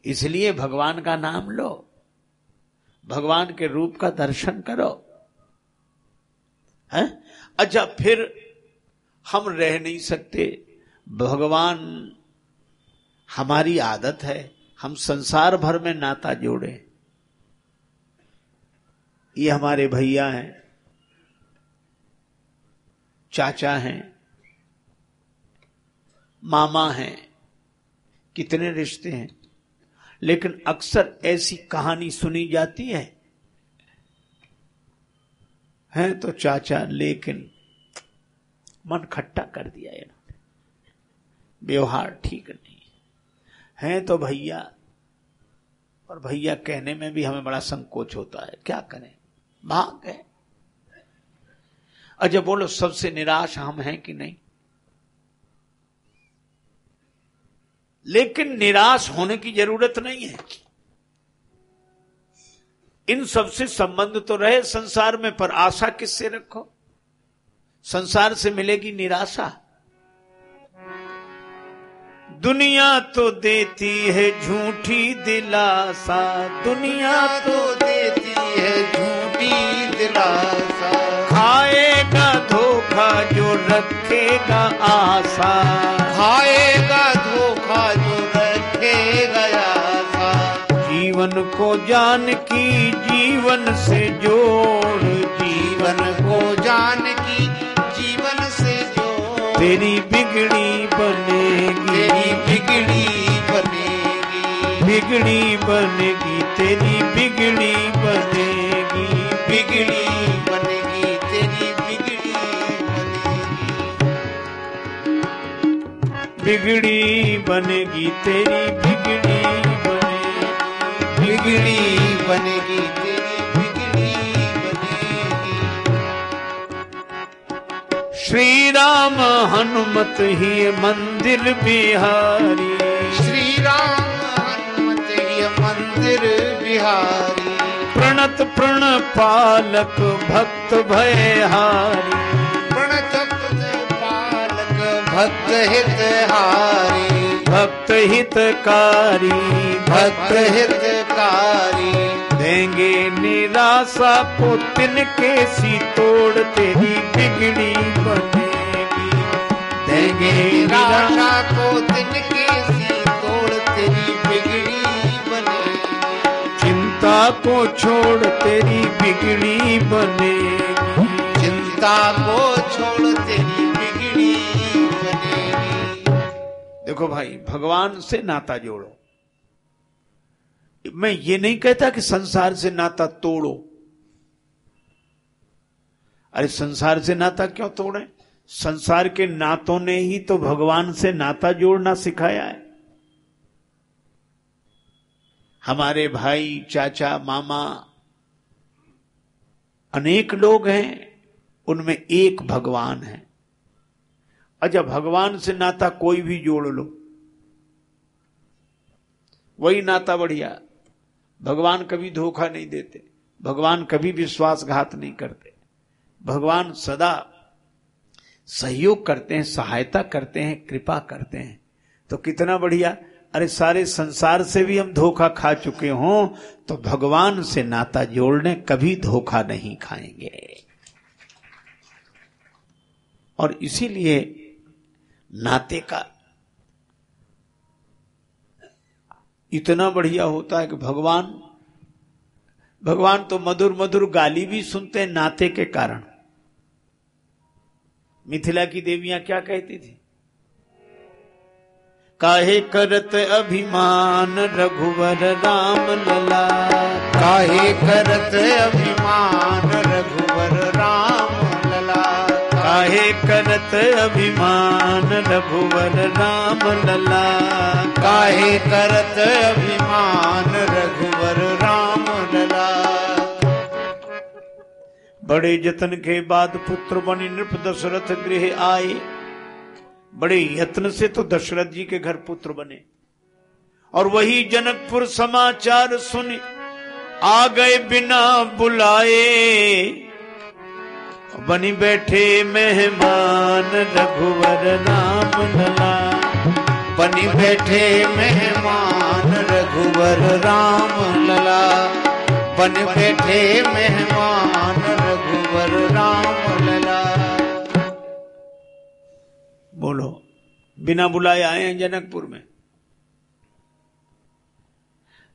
इसलिए भगवान का नाम लो, भगवान के रूप का दर्शन करो। है अच्छा, फिर हम रह नहीं सकते, भगवान हमारी आदत है, हम संसार भर में नाता जोड़े। ये हमारे भैया हैं, चाचा हैं, मामा हैं, कितने रिश्ते हैं, लेकिन अक्सर ऐसी कहानी सुनी जाती है तो चाचा लेकिन मन खट्टा कर दिया इन्होंने, व्यवहार ठीक नहीं है तो भैया, और भैया कहने में भी हमें बड़ा संकोच होता है, क्या करें, भाग गए। अच्छा बोलो, सबसे निराश हम हैं कि नहीं? लेकिन निराश होने की जरूरत नहीं है। इन सबसे संबंध तो रहे संसार में, पर आशा किससे रखो? संसार से मिलेगी निराशा। दुनिया तो देती है झूठी दिलासा, दुनिया तो देती है झूठी दिलासा, खाएगा धोखा जो रखेगा आशा, खाएगा धोखा जो रखेगा आशा। जीवन को जान की जीवन से जोड़, जीवन को जान की जीवन से जोड़, तेरी बिगड़ी बनेगी, तेरी बिगड़ी बनेगी, बिगड़ी बनेगी, तेरी बिगड़ी बनेगी, बिगड़ी बनेगी, तेरी बिगड़ी बनेगी, बिगड़ी बनेगी, तेरी बिगड़ी बनेगी, बिगड़ी बनेगी, तेरी बिगड़ी बनेगी। श्री राम हनुमत ही मंदिर बिहारी, श्री राम हनुमत ही मंदिर बिहारी, प्रणत प्रण पालक भक्त भयहारी, प्रणत पालक भक्त हितहारी, भक्त हितकारी, भक्त हितकारी। देंगे निराशा को तिनके सी तोड़, तेरी बिगड़ी बनेगी, देंगे निराशा को तिनके सी तोड़, तेरी बिगड़ी बनेगी, चिंता को छोड़ तेरी बिगड़ी बनेगी, चिंता को छोड़ तेरी बिगड़ी बनेगी। देखो भाई, भगवान से नाता जोड़ो। मैं ये नहीं कहता कि संसार से नाता तोड़ो। अरे संसार से नाता क्यों तोड़े? संसार के नातों ने ही तो भगवान से नाता जोड़ना सिखाया है। हमारे भाई, चाचा, मामा, अनेक लोग हैं, उनमें एक भगवान है। अच्छा, भगवान से नाता कोई भी जोड़ लो, वही नाता बढ़िया। भगवान कभी धोखा नहीं देते, भगवान कभी विश्वासघात नहीं करते, भगवान सदा सहयोग करते हैं, सहायता करते हैं, कृपा करते हैं। तो कितना बढ़िया। अरे सारे संसार से भी हम धोखा खा चुके हों तो भगवान से नाता जोड़ने कभी धोखा नहीं खाएंगे। और इसीलिए नाते का इतना बढ़िया होता है कि भगवान तो मधुर मधुर गाली भी सुनते हैं नाते के कारण। मिथिला की देवियां क्या कहती थी? काहे करत अभिमान रघुवर राम लला, काहे करत अभिमान रघुवर राम लला, काहे करत अभिमान रघुवर राम लला, काहे करत अभिमान रघुवर राम लला। बड़े जतन के बाद पुत्र बनी नृप दशरथ गृह आए। बड़े यत्न से तो दशरथ जी के घर पुत्र बने, और वही जनकपुर समाचार सुन आ गए बिना बुलाए। बनी बैठे मेहमान रघुवर राम लला, बनी बैठे मेहमान रघुवर रघुवर राम लला, बन बैठे मेहमान रघुवर राम लला। बोलो, बिना बुलाए आए हैं जनकपुर में।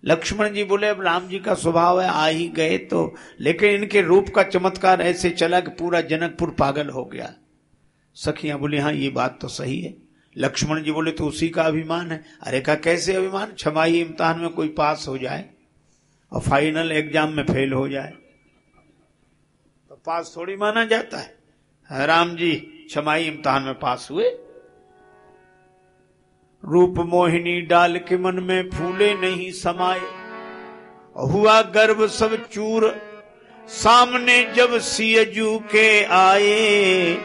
लक्ष्मण जी बोले अब राम जी का स्वभाव है, आ ही गए तो, लेकिन इनके रूप का चमत्कार ऐसे चला कि पूरा जनकपुर पागल हो गया। सखियां बोली हाँ ये बात तो सही है। लक्ष्मण जी बोले तो उसी का अभिमान है। अरे का कैसे अभिमान? छमाही इम्तिहान में कोई पास हो जाए और फाइनल एग्जाम में फेल हो जाए तो पास थोड़ी माना जाता है। राम जी छमाही इम्तिहान में पास हुए। रूप मोहिनी डाल के मन में फूले नहीं समाए, हुआ गर्व सब चूर सामने जब सियजू के आए।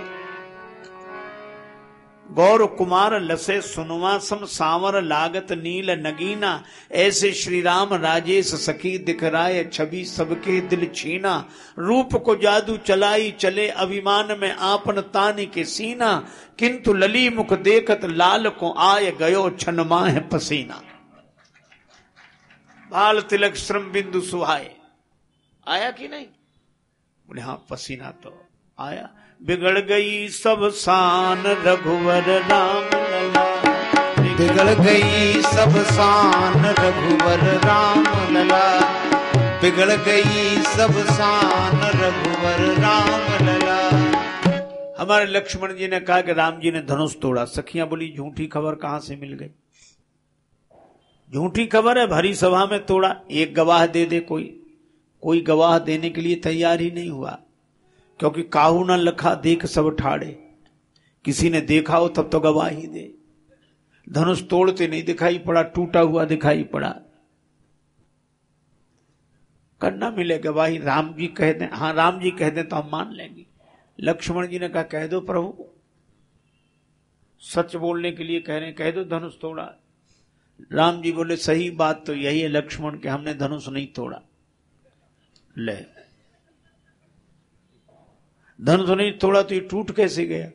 गौर कुमार लसे सुनवा सम सांवर लागत नील नगीना, ऐसे श्री राम राजेश सखी दिखराए छवि सबके दिल छीना। रूप को जादू चलाई चले अभिमान में आपन तानी के सीना, किंतु लली मुख देखत लाल को आय गयो छन माह पसीना। बाल तिलक श्रम बिंदु सुहाए, आया कि नहीं? बोले हाँ पसीना तो आया। बिगड़ गई सब शान रघुवर राम लला, बिगड़ गई सब शान रघुवर राम लला, बिगड़ गई सब शान रघुवर राम लला। हमारे लक्ष्मण जी ने कहा कि राम जी ने धनुष तोड़ा। सखियां बोली झूठी खबर कहां से मिल गई? झूठी खबर है, भरी सभा में तोड़ा। एक गवाह दे दे, कोई गवाह देने के लिए तैयार ही नहीं हुआ, क्योंकि काहू न लखा देख सब ठाड़े। किसी ने देखा हो तब तो गवाही दे। धनुष तोड़ते नहीं दिखाई पड़ा, टूटा हुआ दिखाई पड़ा, करना मिले गवाही। राम जी कह दें, हाँ राम जी कह दें तो हम मान लेंगे। लक्ष्मण जी ने कहा कह दो प्रभु, सच बोलने के लिए कह रहे हैं, कह दो धनुष तोड़ा। राम जी बोले सही बात तो यही है लक्ष्मण के, हमने धनुष नहीं तोड़ा। ले धनुष नहीं तोड़ा तो ये टूट कैसे गया?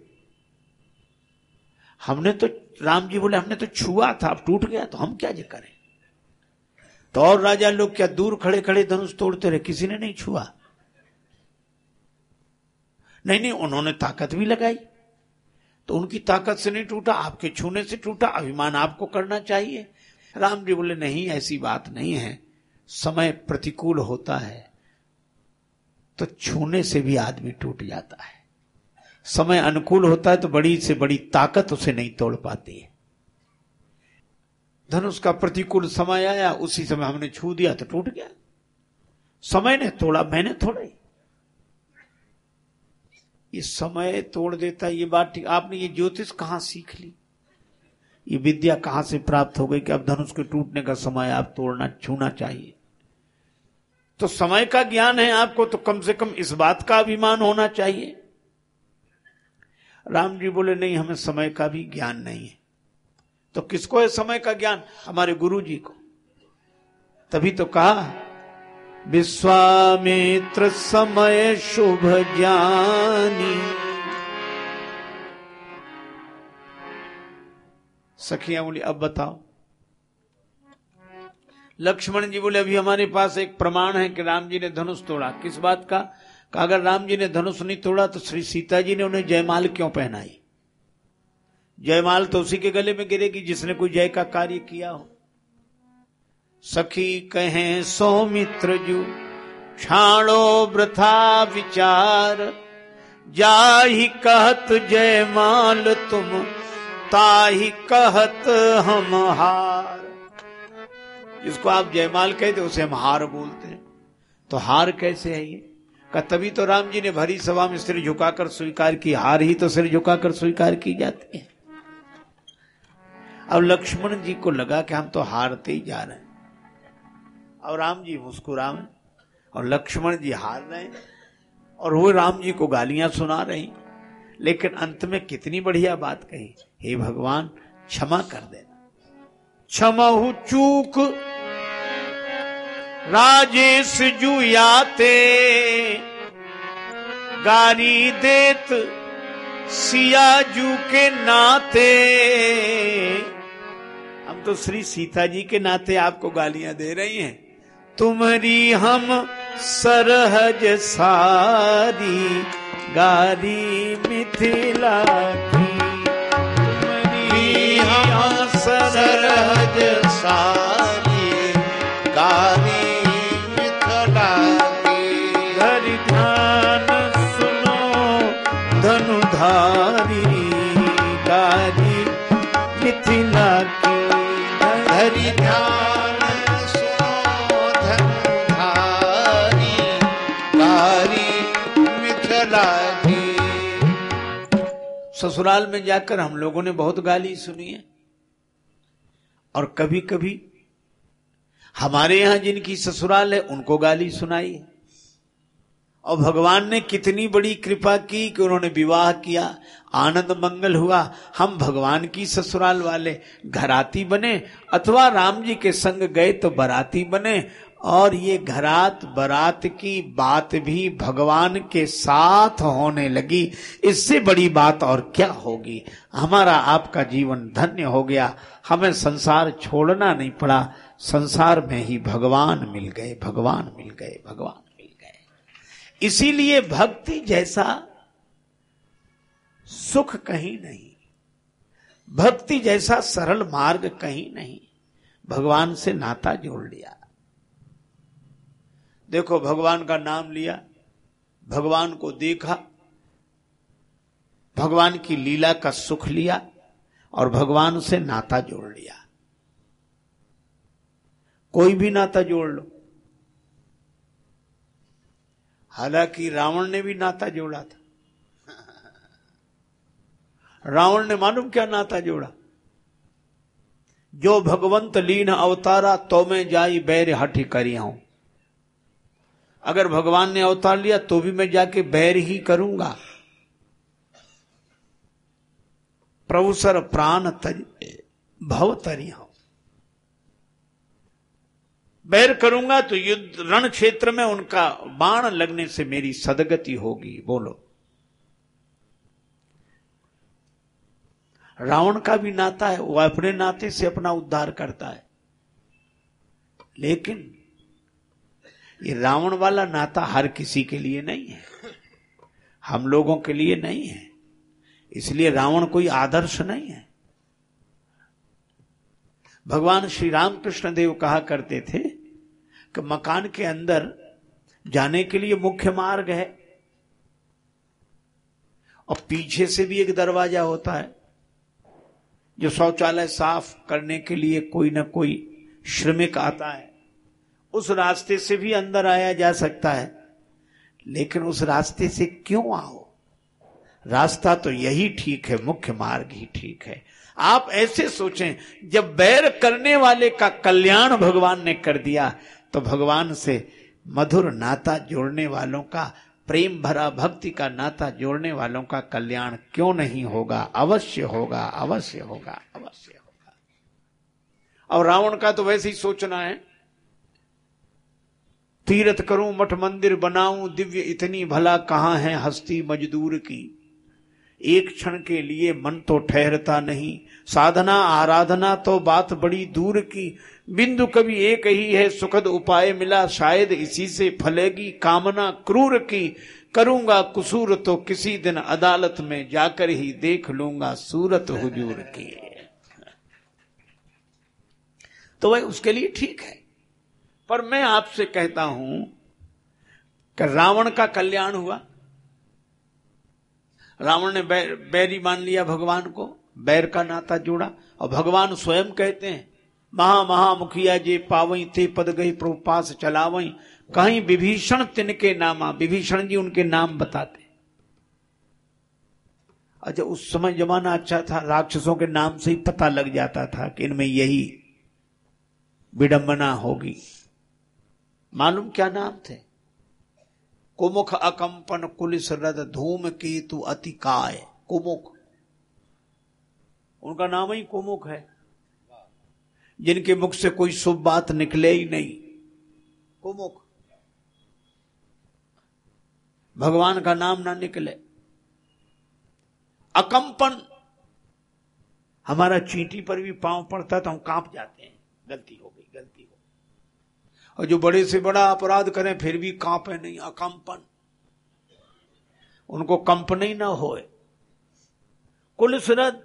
हमने तो, राम जी बोले हमने तो छुआ था, अब टूट गया तो हम क्या जे करें? तो और राजा लोग क्या दूर खड़े खड़े धनुष तोड़ते रहे, किसी ने नहीं छुआ। नहीं उन्होंने ताकत भी लगाई तो उनकी ताकत से नहीं टूटा, आपके छूने से टूटा। अभिमान आपको करना चाहिए। राम जी बोले नहीं ऐसी बात नहीं है, समय प्रतिकूल होता है तो छूने से भी आदमी टूट जाता है, समय अनुकूल होता है तो बड़ी से बड़ी ताकत उसे नहीं तोड़ पाती है। धनुष का प्रतिकूल समय आया, उसी समय हमने छू दिया तो टूट गया। समय ने तोड़ा, मैंने थोड़ा ही। ये समय तोड़ देता है, ये बात ठीक। आपने ये ज्योतिष कहां सीख ली, ये विद्या कहां से प्राप्त हो गई कि अब धनुष के टूटने का समय आप तोड़ना छूना चाहिए? तो समय का ज्ञान है आपको तो कम से कम इस बात का अभिमान होना चाहिए। राम जी बोले नहीं हमें समय का भी ज्ञान नहीं है। तो किसको है समय का ज्ञान? हमारे गुरु जी को। तभी तो कहा विश्वामित्र समय शुभ ज्ञानी। सखियां बोली अब बताओ। लक्ष्मण जी बोले अभी हमारे पास एक प्रमाण है कि राम जी ने धनुष तोड़ा। किस बात का? अगर राम जी ने धनुष नहीं तोड़ा तो श्री सीता जी ने उन्हें जयमाल क्यों पहनाई? जयमाल तो उसी के गले में गिरेगी जिसने कोई जय का कार्य किया हो। सखी कहें सौमित्र जू छाड़ो वृथा विचार, जाहि कहत जयमाल तुम ताहि कहत हम हार। जिसको आप जयमाल कहते उसे हम हार बोलते हैं। तो हार कैसे है ये? का तभी तो राम जी ने भरी सभा में सिर झुकाकर स्वीकार की। हार ही तो सिर झुकाकर स्वीकार की जाती है। अब लक्ष्मण जी को लगा कि हम तो हारते ही जा रहे हैं, और राम जी मुस्कुरा रहे और लक्ष्मण जी हार रहे हैं और वो राम जी को गालियां सुना रही। लेकिन अंत में कितनी बढ़िया बात कही, हे भगवान क्षमा कर देना, क्षमहु चूक राजेश जुयाते, गारी देत सिया जू के नाते। हम तो श्री सीता जी के नाते आपको गालियां दे रही हैं। तुम्हारी हम सरहज सारी गारी मिथिला की, तुम्हारी हम सरहज सारी गारी मिथिला की। धरि ध्यान सुनो धनुधारी गारी मिथिला की। धरि ध्यान सुनो धनुधारी गारी मिथिला की। ससुराल में जाकर हम लोगों ने बहुत गाली सुनी है, और कभी कभी हमारे यहां जिनकी ससुराल है उनको गाली सुनाई है। और भगवान ने कितनी बड़ी कृपा की कि उन्होंने विवाह किया, आनंद मंगल हुआ। हम भगवान की ससुराल वाले घराती बने, अथवा राम जी के संग गए तो बराती बने। और ये घरात बरात की बात भी भगवान के साथ होने लगी। इससे बड़ी बात और क्या होगी। हमारा आपका जीवन धन्य हो गया। हमें संसार छोड़ना नहीं पड़ा, संसार में ही भगवान मिल गए, भगवान मिल गए, भगवान मिल गए। इसीलिए भक्ति जैसा सुख कहीं नहीं, भक्ति जैसा सरल मार्ग कहीं नहीं। भगवान से नाता जोड़ लिया। देखो, भगवान का नाम लिया, भगवान को देखा, भगवान की लीला का सुख लिया और भगवान से नाता जोड़ लिया। कोई भी नाता जोड़ लो। हालांकि रावण ने भी नाता जोड़ा था। रावण ने मालूम क्या नाता जोड़ा? जो भगवंत लीन अवतारा तो मैं जाई बैर हठी करी हूं। अगर भगवान ने अवतार लिया तो भी मैं जाके बैर ही करूंगा। प्रभु सर प्राण तज भव तरी हूं। बैर करूंगा तो युद्ध रण क्षेत्र में उनका बाण लगने से मेरी सदगति होगी। बोलो, रावण का भी नाता है, वो अपने नाते से अपना उद्धार करता है। लेकिन ये रावण वाला नाता हर किसी के लिए नहीं है, हम लोगों के लिए नहीं है। इसलिए रावण कोई आदर्श नहीं है। भगवान श्री रामकृष्ण देव कहा करते थे कि मकान के अंदर जाने के लिए मुख्य मार्ग है और पीछे से भी एक दरवाजा होता है, जो शौचालय साफ करने के लिए कोई ना कोई श्रमिक आता है। उस रास्ते से भी अंदर आया जा सकता है, लेकिन उस रास्ते से क्यों आओ? रास्ता तो यही ठीक है, मुख्य मार्ग ही ठीक है। आप ऐसे सोचें, जब बैर करने वाले का कल्याण भगवान ने कर दिया तो भगवान से मधुर नाता जोड़ने वालों का, प्रेम भरा भक्ति का नाता जोड़ने वालों का कल्याण क्यों नहीं होगा? अवश्य होगा, अवश्य होगा, अवश्य होगा। और रावण का तो वैसे ही सोचना है, तीर्थ करूं मठ मंदिर बनाऊं दिव्य इतनी भला कहां है हस्ती मजदूर की। एक क्षण के लिए मन तो ठहरता नहीं, साधना आराधना तो बात बड़ी दूर की। बिंदु कभी एक ही है सुखद उपाय मिला, शायद इसी से फलेगी कामना क्रूर की। करूंगा कुसूर तो किसी दिन अदालत में जाकर ही देख लूंगा सूरत हुजूर की। तो वह उसके लिए ठीक है। पर मैं आपसे कहता हूं कि रावण का कल्याण हुआ। रावण ने बैरी मान लिया भगवान को, बैर का नाता जोड़ा। और भगवान स्वयं कहते हैं, महा महा मुखिया जे पावई ते पद गई प्रभु पास चलावई। कहीं विभीषण तिनके नामा, विभीषण जी उनके नाम बताते। अच्छा, उस समय जमाना अच्छा था, राक्षसों के नाम से ही पता लग जाता था कि इनमें यही विडंबना होगी। मालूम क्या नाम थे? कुमुख अकंपन कुलिस रद धूम केतु अतिकाय। कुमुख, उनका नाम ही कुमुख है, जिनके मुख से कोई शुभ बात निकले ही नहीं। कुमुख, भगवान का नाम ना निकले। अकंपन, हमारा चींटी पर भी पांव पड़ता तो हम कांप जाते हैं, गलती हो गई, गलती हो गई। और जो बड़े से बड़ा अपराध करें फिर भी कांपे नहीं, अकंपन, उनको कंपन ही ना होए। कुलसरद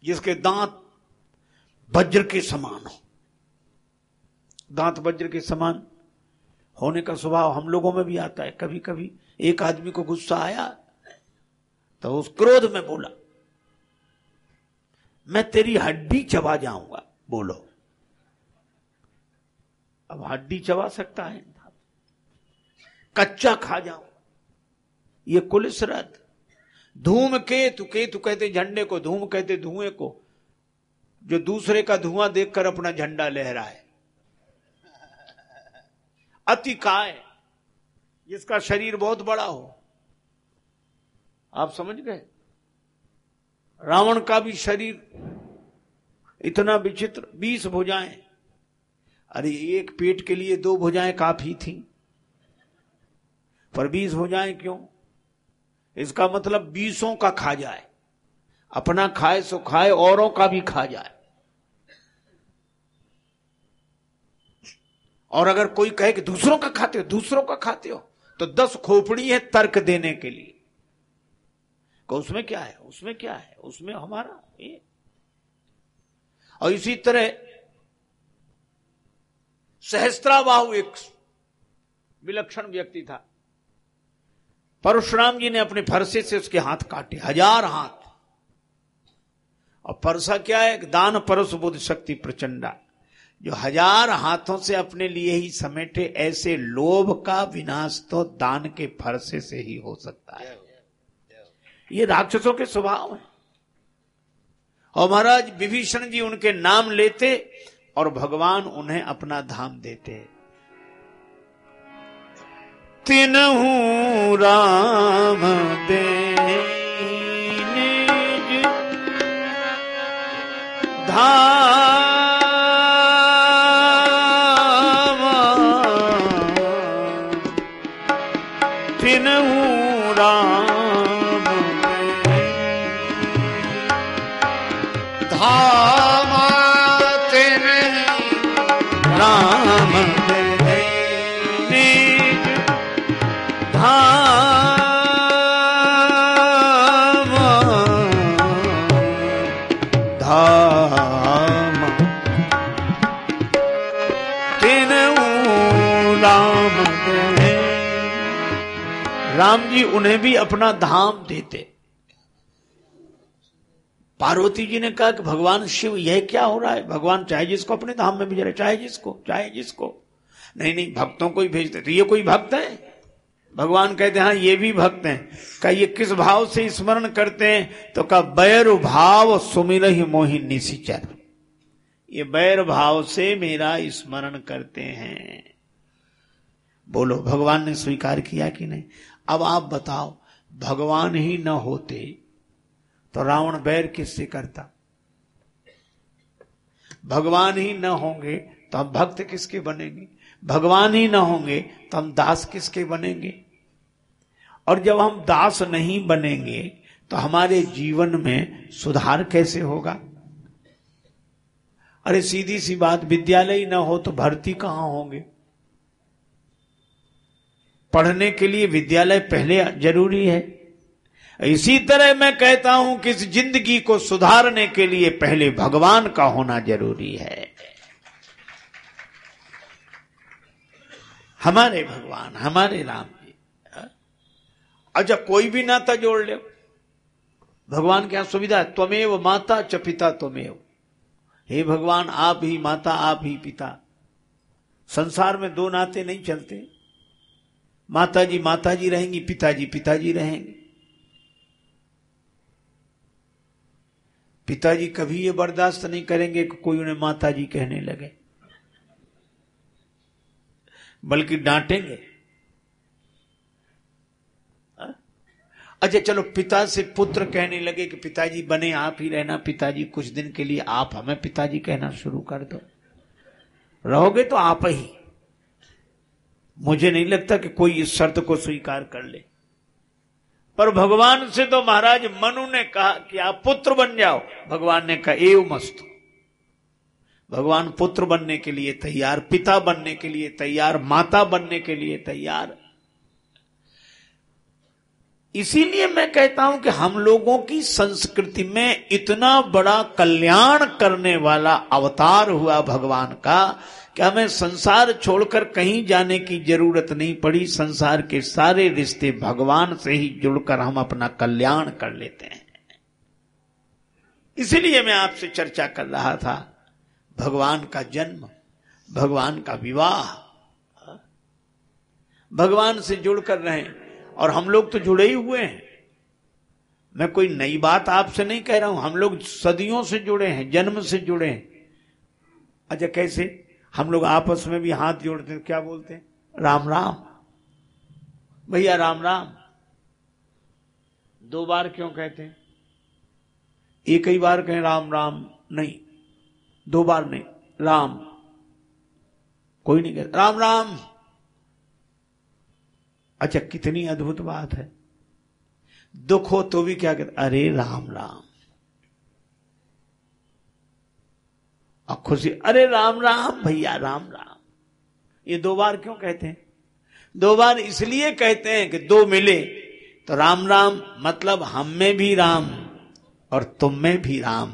जिसके दांत वज्र के समान हो, दांत वज्र के समान होने का स्वभाव हम लोगों में भी आता है। कभी कभी एक आदमी को गुस्सा आया तो उस क्रोध में बोला, मैं तेरी हड्डी चबा जाऊंगा। बोलो, अब हड्डी चबा सकता है? कच्चा खा जाऊंगा। ये कुलसरद। धूम केतु, केतु कहते झंडे को, धूम कहते धुएं को, जो दूसरे का धुआं देखकर अपना झंडा लहराए। अतिकाय, जिसका शरीर बहुत बड़ा हो। आप समझ गए? रावण का भी शरीर इतना विचित्र, 20 भुजाएं। अरे एक पेट के लिए 2 भुजाएं काफी थी, पर 20 भुजाएं क्यों? इसका मतलब 20 का खा जाए, अपना खाए सो खाए, औरों का भी खा जाए। और अगर कोई कहे कि दूसरों का खाते हो, दूसरों का खाते हो, तो 10 खोपड़ी है तर्क देने के लिए। उसमें क्या है, उसमें क्या है, उसमें हमारा ये। और इसी तरह सहस्त्राबाहु एक विलक्षण व्यक्ति था। परशुराम जी ने अपने फरसे से उसके हाथ काटे, 1000 हाथ। और परसा क्या है? दान परस बुद्ध शक्ति प्रचंडा, जो 1000 हाथों से अपने लिए ही समेटे। ऐसे लोभ का विनाश तो दान के फरसे से ही हो सकता है। ये राक्षसों के स्वभाव है। और महाराज विभीषण जी उनके नाम लेते और भगवान उन्हें अपना धाम देते। तिन्हु राम दे धाम, तिन्हु राम धाम, तिन्हु राम राम जी उन्हें भी अपना धाम देते। पार्वती जी ने कहा कि भगवान शिव यह क्या हो रहा है? भगवान चाहे जिसको अपने धाम में भेज, चाहे जिसको। नहीं नहीं, भक्तों को ही भेजते। तो ये कोई भक्त है? भगवान कहते हैं हाँ ये भी भक्त हैं। का ये किस भाव से स्मरण करते हैं? तो का बैर भाव सुमिरहि मोहि निशिचर। ये बैर भाव से मेरा स्मरण करते हैं। बोलो, भगवान ने स्वीकार किया कि नहीं? अब आप बताओ, भगवान ही न होते तो रावण बैर किससे करता? भगवान ही न होंगे तो हम भक्त किसके बनेंगे? भगवान ही न होंगे तो हम दास किसके बनेंगे? और जब हम दास नहीं बनेंगे तो हमारे जीवन में सुधार कैसे होगा? अरे सीधी सी बात, विद्यालय न हो तो भर्ती कहां होंगे? पढ़ने के लिए विद्यालय पहले जरूरी है। इसी तरह मैं कहता हूं कि इस जिंदगी को सुधारने के लिए पहले भगवान का होना जरूरी है। हमारे भगवान, हमारे राम जी। अच्छा, कोई भी नाता जोड़ ले, भगवान के यहां सुविधा है। त्वमेव माता च पिता त्वमेव। हे भगवान, आप ही माता, आप ही पिता। संसार में 2 नाते नहीं चलते। माता जी रहेंगी, पिताजी रहेंगे। पिताजी कभी ये बर्दाश्त नहीं करेंगे कि कोई उन्हें माता जी कहने लगे, बल्कि डांटेंगे। अच्छा चलो, पिता से पुत्र कहने लगे कि पिताजी बने आप ही रहना, पिताजी कुछ दिन के लिए आप हमें पिताजी कहना शुरू कर दो। रहोगे तो आप ही। मुझे नहीं लगता कि कोई इस शर्त को स्वीकार कर ले। पर भगवान से तो महाराज मनु ने कहा कि आप पुत्र बन जाओ। भगवान ने कहा एव मस्तु। भगवान पुत्र बनने के लिए तैयार, पिता बनने के लिए तैयार, माता बनने के लिए तैयार। इसीलिए मैं कहता हूं कि हम लोगों की संस्कृति में इतना बड़ा कल्याण करने वाला अवतार हुआ भगवान का कि हमें संसार छोड़कर कहीं जाने की जरूरत नहीं पड़ी। संसार के सारे रिश्ते भगवान से ही जुड़कर हम अपना कल्याण कर लेते हैं। इसीलिए मैं आपसे चर्चा कर रहा था भगवान का जन्म, भगवान का विवाह, भगवान से जुड़कर रहें। और हम लोग तो जुड़े ही हुए हैं। मैं कोई नई बात आपसे नहीं कह रहा हूं, हम लोग सदियों से जुड़े हैं, जन्म से जुड़े हैं। अच्छा, कैसे? हम लोग आपस में भी हाथ जोड़ते हैं, क्या बोलते हैं? राम राम भैया, राम राम। 2 बार क्यों कहते हैं? एक ही बार कहें राम राम, नहीं 2 बार नहीं, राम। कोई नहीं कहता राम राम। अच्छा, कितनी अद्भुत बात है। दुख हो तो भी क्या कहते? अरे राम राम। और खुशी, अरे राम राम भैया, राम राम। ये 2 बार क्यों कहते हैं? 2 बार इसलिए कहते हैं कि 2 मिले तो राम राम, मतलब हम में भी राम और तुम में भी राम,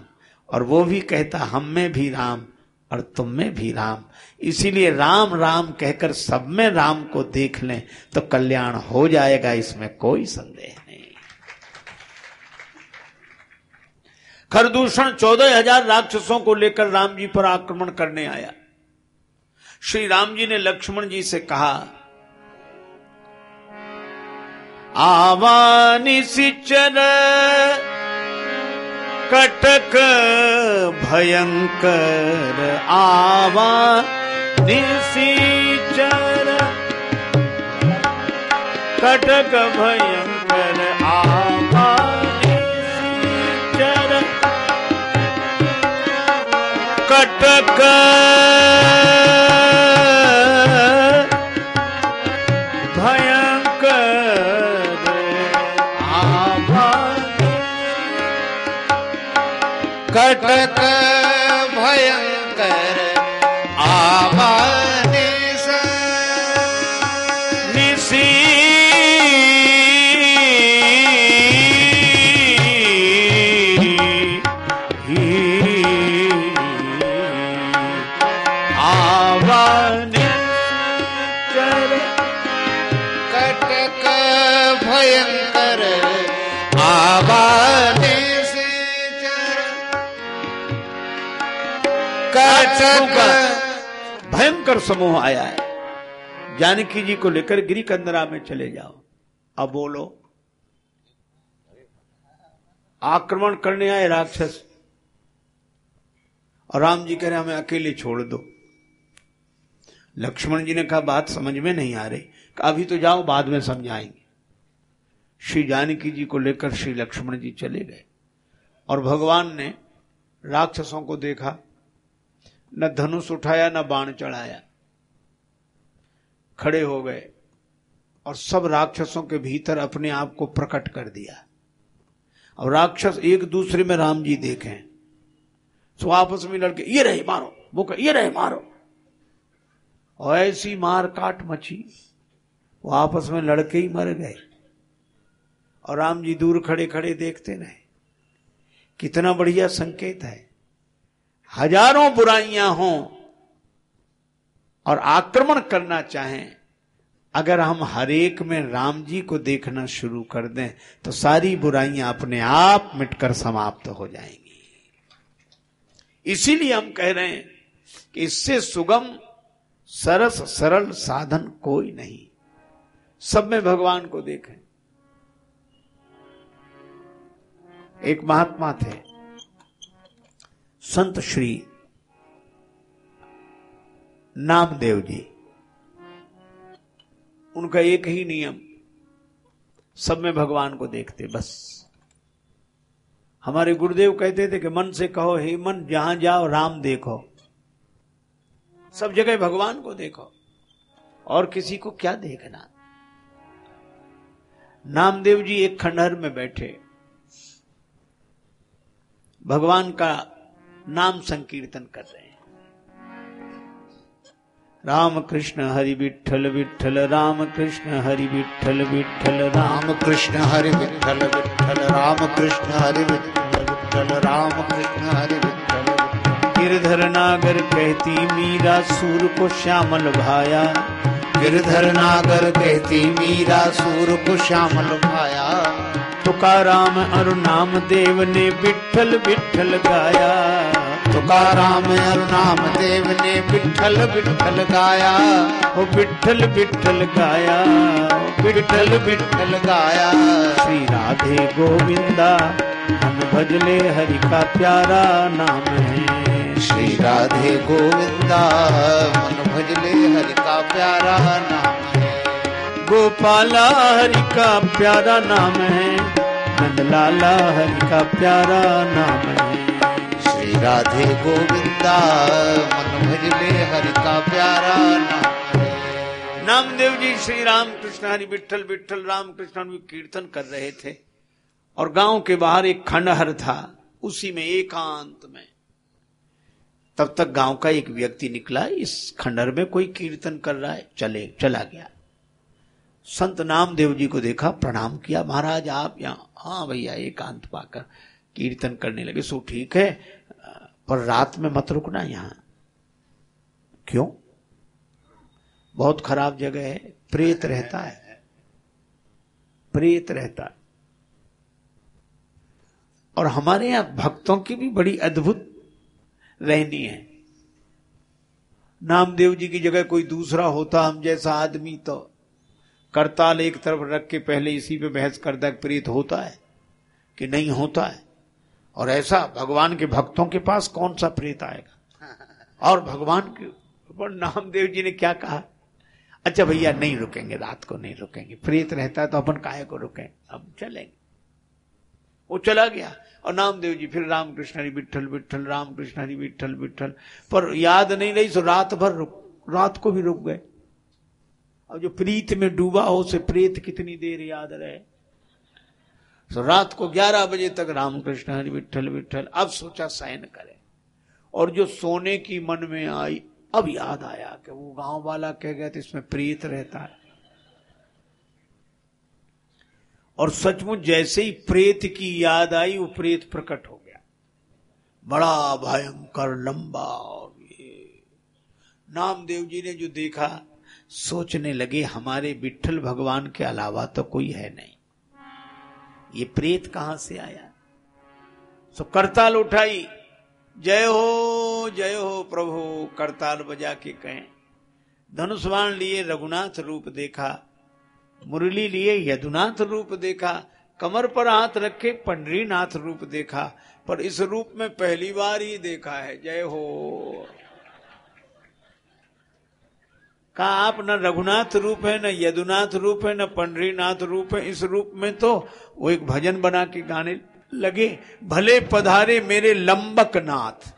और वो भी कहता हम में भी राम और तुम में भी राम। इसीलिए राम राम कहकर सब में राम को देख लें तो कल्याण हो जाएगा, इसमें कोई संदेह नहीं। खरदूषण 14,000 राक्षसों को लेकर राम जी पर आक्रमण करने आया। श्री राम जी ने लक्ष्मण जी से कहा, आवानि सिचर कटक भयंकर, आवानि सिचर कटक भयंकर, आवानि सिचर कटक कटक भयंकर, आवानि निसी आवानि कटक भयंकर, आवानि भयंकर समूह आया है। जानकी जी को लेकर गिरी कंदरा में चले जाओ। अब बोलो, आक्रमण करने आए राक्षस और राम जी कह रहे हमें अकेले छोड़ दो। लक्ष्मण जी ने कहा बात समझ में नहीं आ रही। अभी तो जाओ, बाद में समझाएंगे। श्री जानकी जी को लेकर श्री लक्ष्मण जी चले गए और भगवान ने राक्षसों को देखा, न धनुष उठाया न बाण चढ़ाया, खड़े हो गए और सब राक्षसों के भीतर अपने आप को प्रकट कर दिया। और राक्षस एक दूसरे में राम जी देखें तो आपस में लड़के, ये रहे मारो, वो कहे ये रहे मारो, और ऐसी मार काट मची, वो आपस में लड़के ही मर गए। और राम जी दूर खड़े खड़े देखते रहे। कितना बढ़िया संकेत है। हजारों बुराइयां हों और आक्रमण करना चाहें, अगर हम हरेक में राम जी को देखना शुरू कर दें तो सारी बुराइयां अपने आप मिटकर समाप्त हो जाएंगी। इसीलिए हम कह रहे हैं कि इससे सुगम सरस सरल साधन कोई नहीं। सब में भगवान को देखें। एक महात्मा थे, संत श्री नामदेव जी। उनका एक ही नियम, सब में भगवान को देखते बस। हमारे गुरुदेव कहते थे कि मन से कहो हे मन, जहां जाओ राम देखो। सब जगह भगवान को देखो, और किसी को क्या देखना। नामदेव जी एक खंडहर में बैठे, भगवान का नाम संकीर्तन कर रहे हैं। राम कृष्ण हरि विठ्ठल विठ्ठल, राम कृष्ण हरि विठ्ठल विठ्ठल, राम कृष्ण हरि विठ्ठल विठ्ठल, राम कृष्ण हरि विठ्ठल विठ्ठल, राम कृष्ण हरि विठ्ठल विठ्ठल। गिरधर नागर कहती मीरा, सूर को श्यामल भाया। गिरधर नागर कहती मीरा, सूर को श्यामल भाया। तुकाराम और नामदेव ने विठ्ठल विठ्ठल गाया। तुकाराम और नामदेव ने विठ्ठल विठ्ठल गाया। ओ विठ्ठल विठ्ठल गाया, विठ्ठल विठ्ठल गाया। श्री राधे गोविंदा मन भजले हरि का प्यारा नाम है। श्री राधे गोविंदा मन भजले हरि का प्यारा नाम है। गोपाला हरि का प्यारा नाम है, नंदलाला हरि का प्यारा नाम है। श्री राधे गोविंदा मन भजले हरि का प्यारा नाम है। नामदेव जी श्री राम कृष्ण हरि विठ्ठल विठ्ठल राम कृष्ण हरि कीर्तन कर रहे थे और गांव के बाहर एक खंडहर था, उसी में एकांत में। तब तक गांव का एक व्यक्ति निकला, इस खंडहर में कोई कीर्तन कर रहा है, चला गया। संत नामदेव जी को देखा, प्रणाम किया, महाराज आप यहाँ? हाँ भैया, एकांत पाकर कीर्तन करने लगे। सो ठीक है, पर रात में मत रुकना यहाँ। क्यों? बहुत खराब जगह है, प्रेत रहता है, प्रेत रहता है। और हमारे यहाँ भक्तों की भी बड़ी अद्भुत रहनी है। नामदेव जी की जगह कोई दूसरा होता, हम जैसा आदमी, तो करताल एक तरफ रख के पहले इसी पे बहस करता है, प्रेत होता है कि नहीं होता है। और ऐसा भगवान के भक्तों के पास कौन सा प्रेत आएगा? और भगवान के ऊपर नामदेव जी ने क्या कहा? अच्छा भैया नहीं रुकेंगे, रात को नहीं रुकेंगे, प्रेत रहता है तो अपन काहे को रुकें, अब चलेंगे। वो चला गया और नामदेव जी फिर राम कृष्ण हरि विठ्ठल विठ्ठल, राम कृष्ण हरि विठ्ठल विठ्ठल, पर याद नहीं रही, सो रात भर रात को भी रुक गए। अब जो प्रीत में डूबा हो उसे प्रेत कितनी देर याद रहे। तो रात को 11 बजे तक राम कृष्ण हरि विठ्ठल विठ्ठल। अब सोचा शयन करे, और जो सोने की मन में आई, अब याद आया कि वो गांव वाला कह गया था इसमें प्रेत रहता है। और सचमुच जैसे ही प्रेत की याद आई, वो प्रेत प्रकट हो गया, बड़ा भयंकर लंबा। और ये नामदेव जी ने जो देखा, सोचने लगे हमारे विठ्ठल भगवान के अलावा तो कोई है नहीं, ये प्रेत कहां से आया। सो करताल उठाई, जय हो प्रभु, करताल बजा के कहें। धनुष्वाण लिए रघुनाथ रूप देखा, मुरली लिए यदुनाथ रूप देखा, कमर पर हाथ रखे पंडरीनाथ रूप देखा, पर इस रूप में पहली बार ही देखा है। जय हो। कहा आप न रघुनाथ रूप है, न यदुनाथ रूप है, न पंडरीनाथ रूप है, इस रूप में तो वो एक भजन बना के गाने लगे, भले पधारे मेरे लंबक नाथ।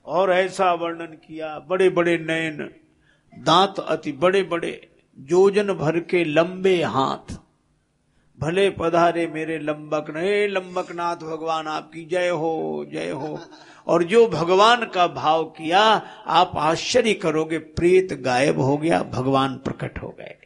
और ऐसा वर्णन किया, बड़े बड़े नयन, दांत अति बड़े बड़े, जोजन भर के लंबे हाथ, भले पधारे मेरे लंबक। लंबकनाथ भगवान आपकी जय हो, जय हो। और जो भगवान का भाव किया, आप आश्चर्य करोगे, प्रेत गायब हो गया, भगवान प्रकट हो गए।